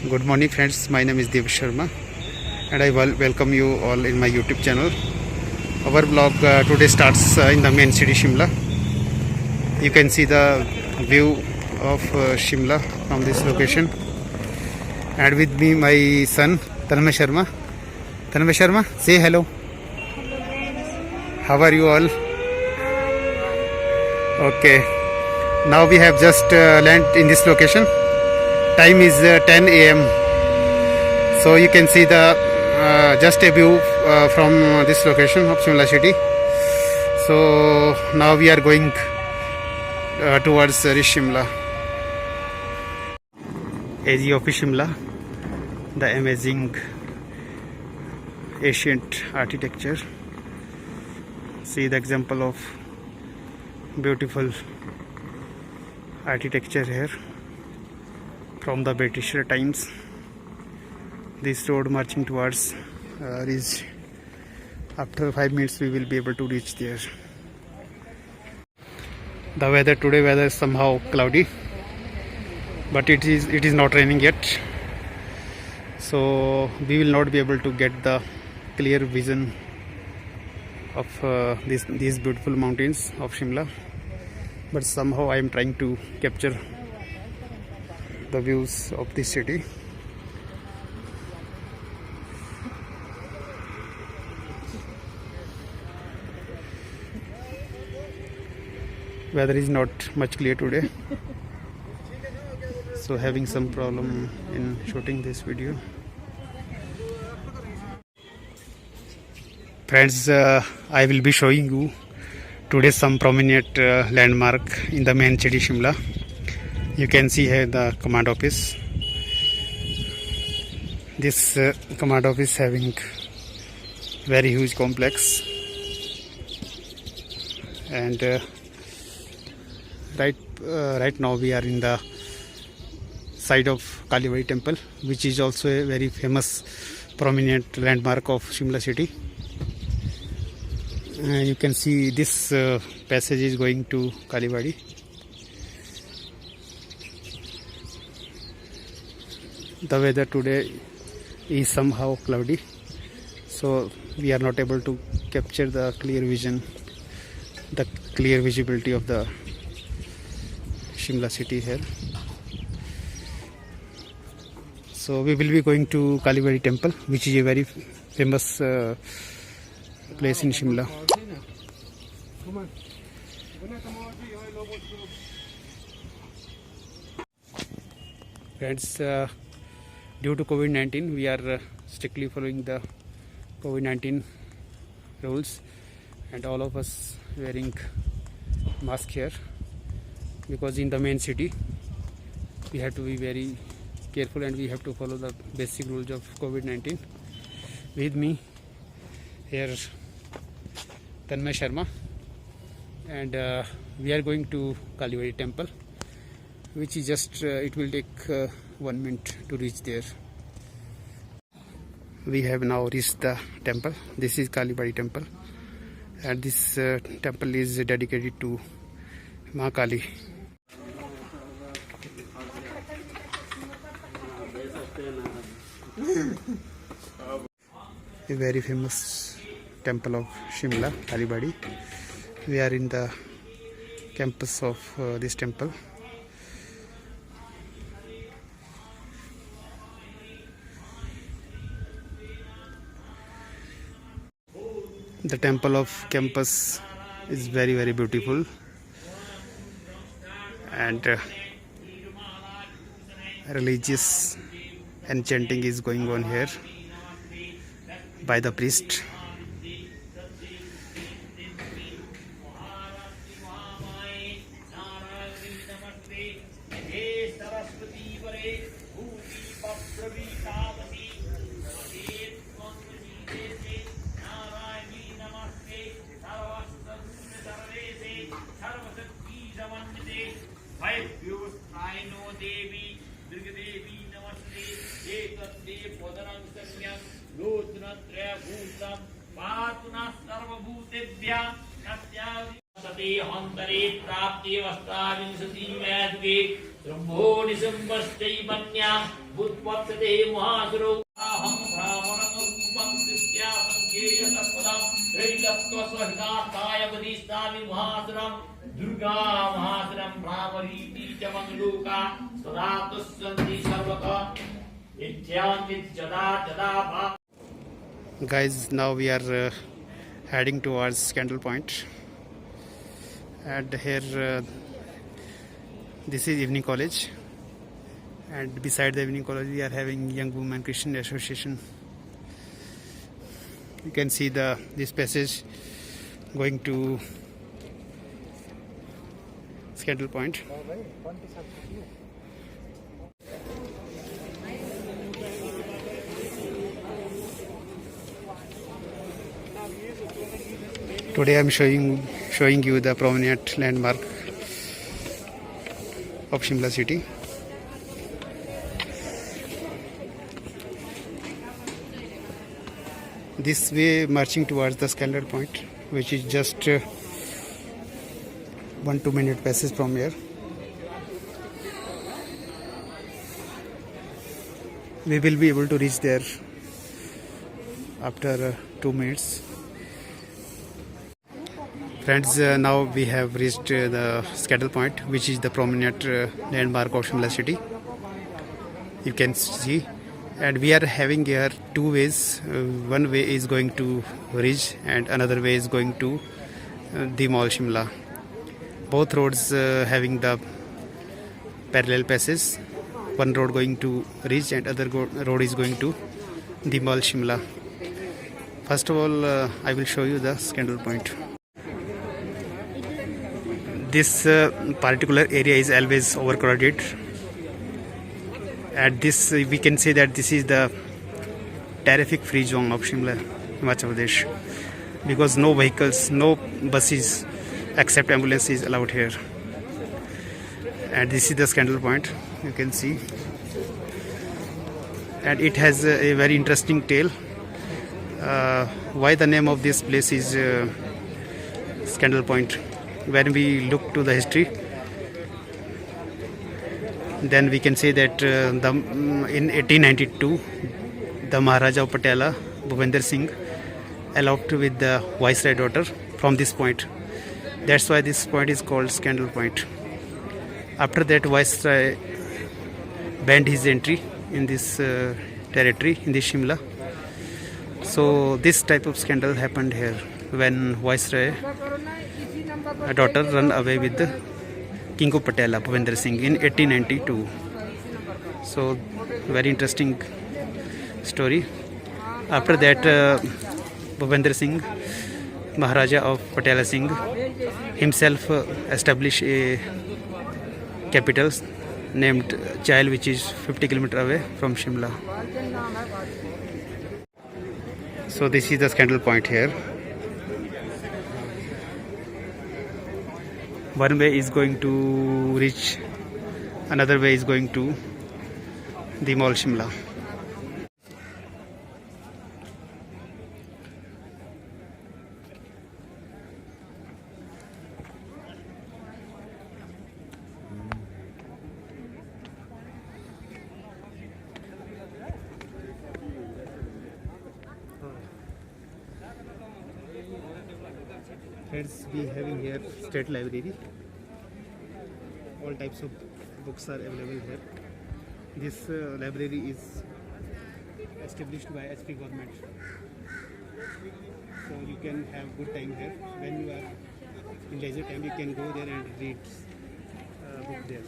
Good morning friends, my name is Dev Sharma and I welcome you all in my YouTube channel. Our vlog today starts in the main city Shimla. You can see the view of Shimla from this location, and with me my son Tanmay Sharma. Tanmay Sharma, say hello. How are you all? Okay, now we have just landed in this location. Time is 10 a.m. So you can see the just a view from this location of Shimla city. So now we are going towards Shimla. Edge of Shimla, the amazing ancient architecture. See the example of beautiful architecture here from the British times. This road marching towards reach. After 5 minutes we will be able to reach there. The weather today is somehow cloudy, but it is not raining yet, so we will not be able to get the clear vision of these beautiful mountains of Shimla, but somehow I am trying to capture the views of this city. Weather is not much clear today, so having some problem in shooting this video. Friends, I will be showing you today some prominent landmark in the main city Shimla. You can see here the command office. This command office having very huge complex, and right now we are in the side of Kaliberi Temple, which is also a very famous prominent landmark of Shimla city. You can see this passage is going to Kalibari. The weather today is somehow cloudy, so we are not able to capture the clear vision, the clear visibility of the Shimla city here. So we will be going to Kalibari Temple, which is a very famous place in Shimla. Friends, due to COVID-19, we are strictly following the COVID-19 rules, and all of us wearing mask here, because in the main city we have to be very careful and we have to follow the basic rules of COVID-19. With me here Tanmay Sharma, and we are going to Kalibari Temple, which is just it will take 1 minute to reach there. We have now reached the temple. This is Kalibari Temple, and this temple is dedicated to Ma Kali. A very famous temple of Shimla, Kalibari. We are in the campus of this temple. The temple of campus is very beautiful, and religious and chanting is going on here by the priest. सते हन्तरे प्राप्ते वस्ताविंशति मैद्वे ब्रह्मो निसंवश्चैवन्या बुद्धपत्सते महासुरो अहं ब्राह्मणं कृत्या संकेय तत्पदं त्रैलक्ष्यसहितार्थाय वदिष्यामि महासुरं दुर्गा महासुरं भ्रामरीति च मंगलोका सदा तुष्यन्ति सर्वतः इत्यान्ति जदा जदा भा. Guys, now we are heading towards Candle Point, and here this is evening college, and beside the evening college we are having Young Women Christian Association. You can see this passage going to Candle Point. Today I am showing you the prominent landmark of Shimla city. This way marching towards the Candle Point, which is just 1-2 minute passage from here. We will be able to reach there after 2 minutes. Friends, now we have reached the Candle Point, which is the prominent landmark of Shimla city. You can see, and we are having here 2 ways. One way is going to Ridge and another way is going to the Mall Shimla. Both roads having the parallel passes. One road going to Ridge and other road is going to the Mall Shimla. First of all, I will show you the Candle Point. This particular area is always overcrowded. At this, we can say that this is the traffic free zone of Shimla, Himachal Pradesh, because no vehicles, no buses except ambulances allowed here. And this is the Candle Point, you can see, and it has a very interesting tale. Why the name of this place is Candle Point? When we look to the history, then we can say that in 1892, the Maharaja of Patala, Bhupender Singh, eloped with the Viceroy daughter from this point. That's why this point is called Candle Point. After that, Viceroy banned his entry in this territory, in this Shimla. So this type of scandal happened here when Viceroy daughter run away with the King of Patala, Bhupender Singh, in 1892. So very interesting story. After that, Bhupender Singh, Maharaja of Patala Singh, himself established a capital named Chail, which is 50 km away from Shimla. So this is the Candle Point here. One way is going to Ridge, another way is going to the Mall Shimla. Friends, we having here state library. All types of books are available here. This library is established by HP government, so you can have good time here. When you are in leisure time, you can go there and read book there.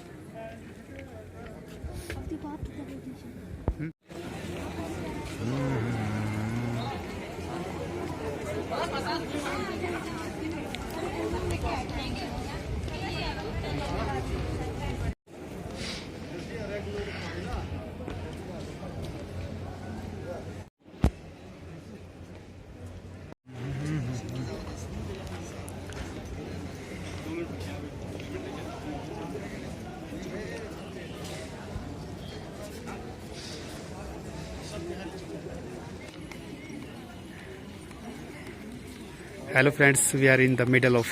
Hello friends, we are in the middle of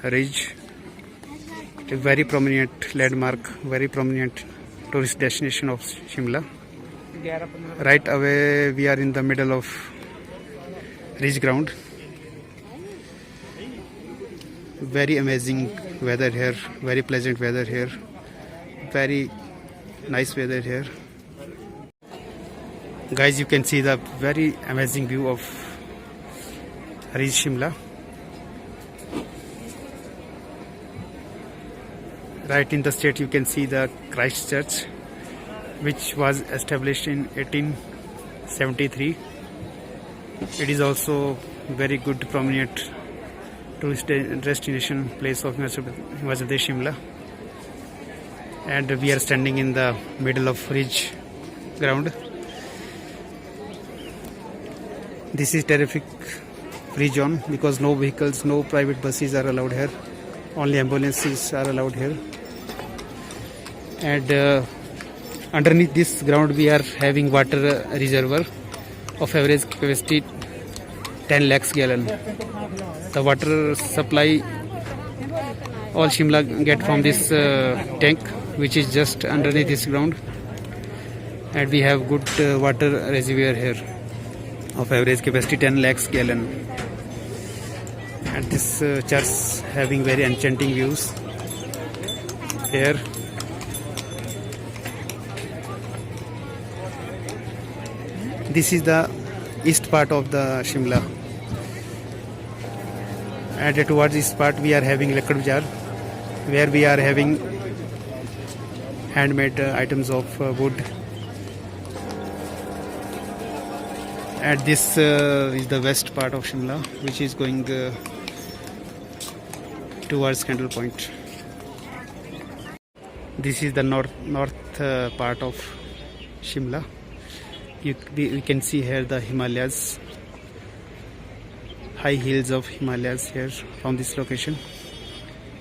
Ridge, a very prominent landmark, very prominent tourist destination of Shimla. Right away we are in the middle of ridge ground. Very amazing weather here, very pleasant weather here, very nice weather here. Guys, you can see the very amazing view of ridge Shimla. Right in the state you can see the Christ Church, which was established in 1873. It is also very good prominent tourist destination place of Himachal Pradesh, Shimla. And we are standing in the middle of ridge ground. This is terrific free zone because no vehicles, no private buses are allowed here. Only ambulances are allowed here. And underneath this ground we are having water reservoir of average capacity 10 lakhs gallon. The water supply all Shimla get from this tank, which is just underneath this ground. And we have good water reservoir here of average capacity 10 lakhs gallon. And this church having very enchanting views here. This is the east part of the Shimla, and towards this part we are having Lakad Bazaar, where we are having handmade items of wood. And this is the west part of Shimla, which is going towards Candle Point. This is the north part of Shimla. We can see here the Himalayas, high hills of Himalayas here from this location.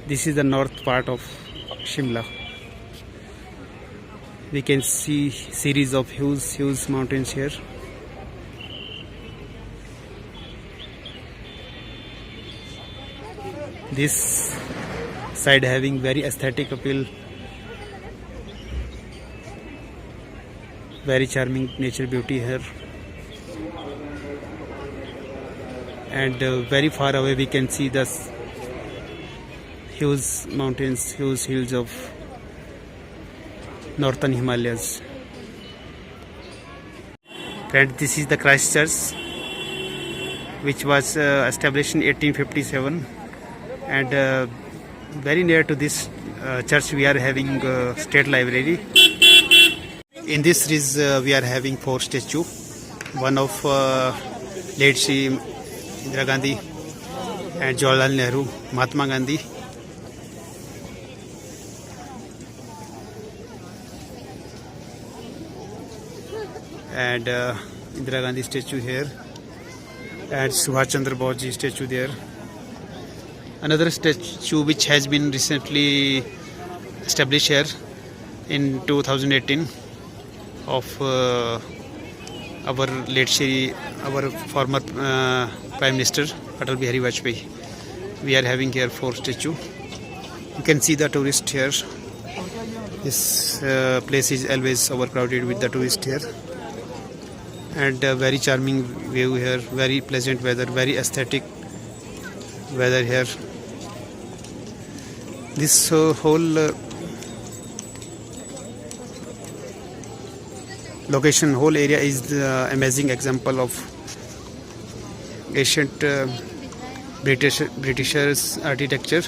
This is the north part of Shimla. We can see series of huge mountains here. This side having very aesthetic appeal, very charming nature beauty here. And very far away we can see the huge mountains, huge hills of northern Himalayas. Friend, this is the Christ Church, which was established in 1857. And very near to this church we are having state library. In this is we are having 4 statues. One of late Shri Indira Gandhi and Jawaharlal Nehru, Mahatma Gandhi. And Indira Gandhi statue here, and Subhash Chandra Bose statue there. Another statue which has been recently established here in 2018 of our late Shri, our former Prime Minister Atal Bihari Vajpayee. We are having here 4 statues. You can see the tourists here. This place is always overcrowded with the tourists here. And very charming view here, very pleasant weather, very aesthetic weather here. This whole location, whole area is the amazing example of ancient Britishers architecture,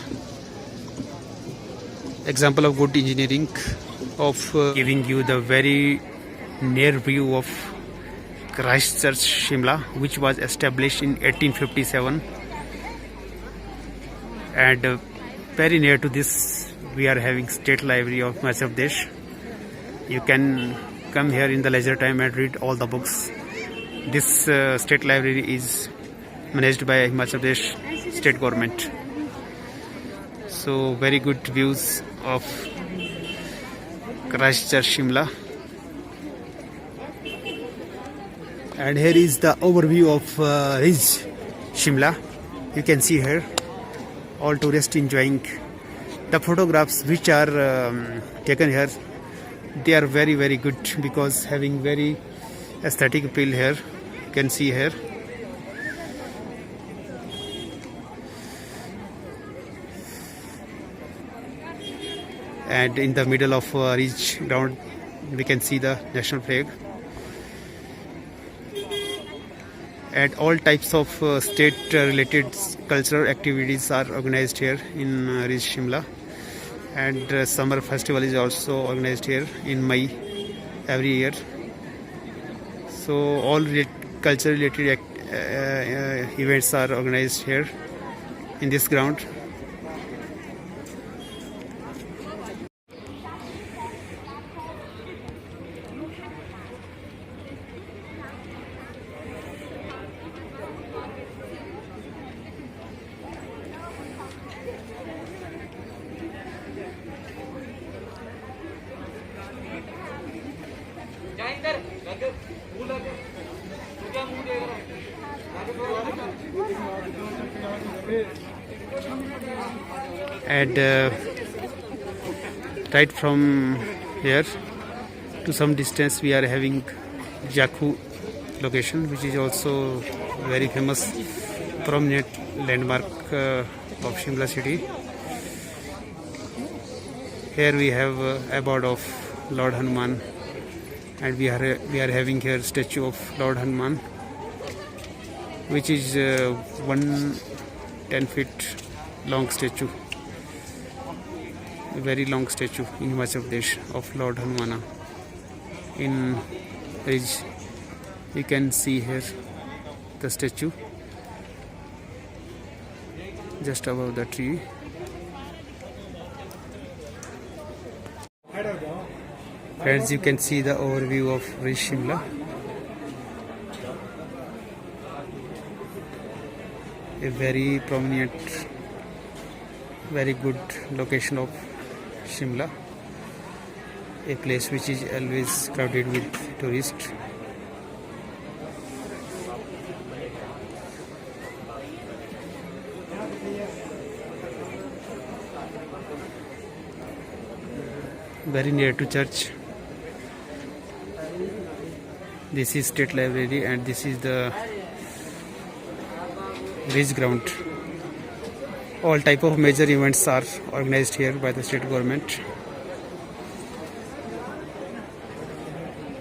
example of good engineering, of giving you the very near view of Christ Church, Shimla, which was established in 1857. And very near to this we are having State Library of Himachal Pradesh. You can come here in the leisure time and read all the books. This State Library is managed by Himachal Pradesh state government. So very good views of Christ Church, Shimla. And here is the overview of Ridge Shimla. You can see here all tourists enjoying the photographs which are taken here they are very good because having very aesthetic appeal here. You can see here. And in the middle of ridge ground we can see the national flag. And all types of state related cultural activities are organized here in Ridge Shimla. And summer festival is also organized here in May every year. So all culture related events are organized here in this ground. And right from here to some distance we are having Jakhu location, which is also very famous prominent landmark of Shimla city. Here we have abode of Lord Hanuman, and we are having here statue of Lord Hanuman, which is 110 feet long statue, a very long statue in Himachal Pradesh of Lord Hanumana. In Ridge you can see here the statue just above the tree. Friends, you can see the overview of Ridge Shimla. A very prominent, very good location of Shimla, a place which is always crowded with tourists. Very near to church. This is State Library, and this is the Ridge ground. All type of major events are organized here by the state government.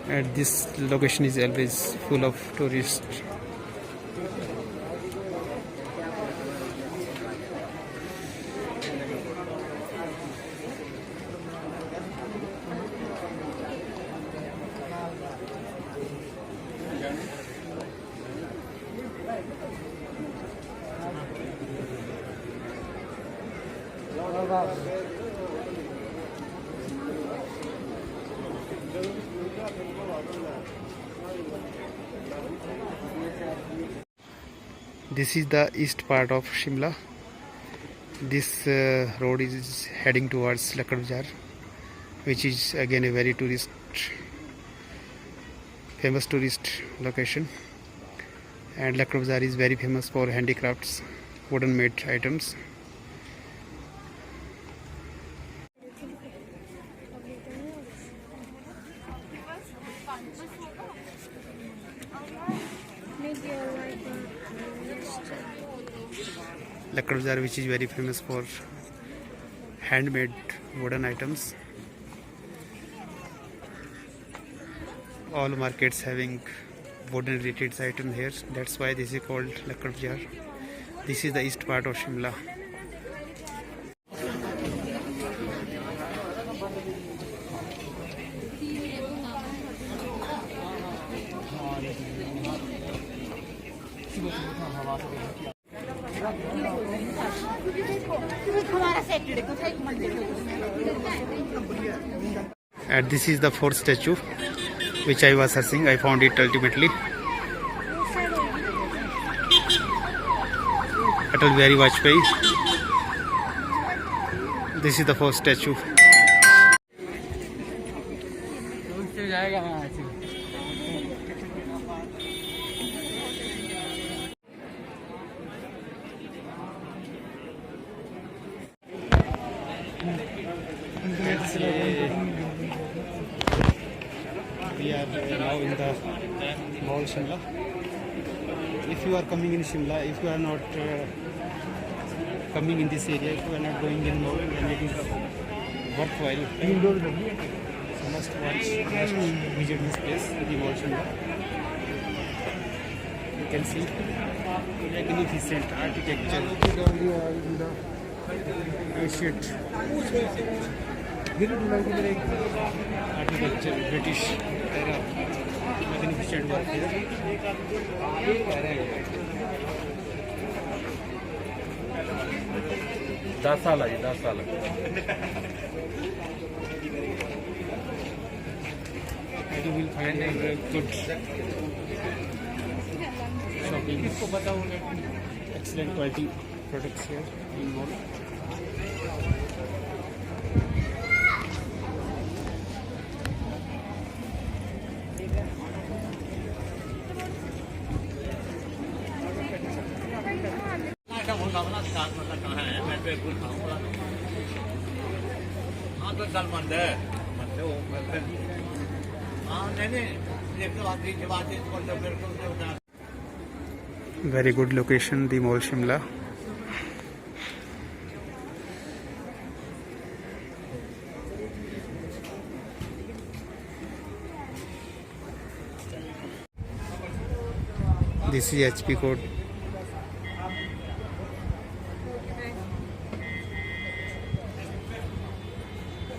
And this location is always full of tourists. This is the east part of Shimla. This road is heading towards Lakkad Bazaar, which is again a very famous tourist location. And Lakkad Bazaar is very famous for handicrafts, wooden made items. Lakkad Bazaar, which is very famous for handmade wooden items. All markets having wooden related items here. That's why this is called Lakkad Bazaar. This is the east part of Shimla. And this is the fourth statue which I was searching. I found it ultimately. Atal Bihari Vajpayee. This is the fourth statue. the Mall Shimla. If you are coming in Shimla, if you are not coming in this area, if you are not going in mall, then it is worthwhile. So must visit this place, the Mall Shimla. You can see magnificent architecture, ancient architecture, British era, magnificent work here. 10 साल है जी, 10 साल You will find a good shopping, excellent quality products here in mall. Very good location, the Mall Shimla. This is HP code.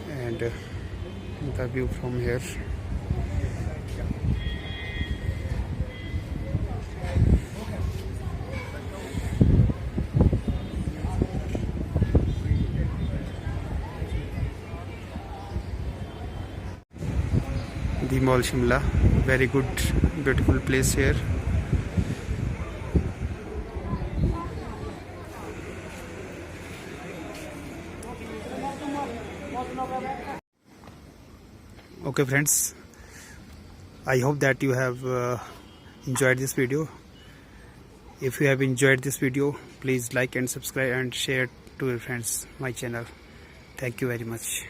And the view from here. The Mall Shimla, very good, beautiful place here. Okay friends, I hope that you have enjoyed this video. If you have enjoyed this video, please like and subscribe and share to your friends my channel. Thank you very much.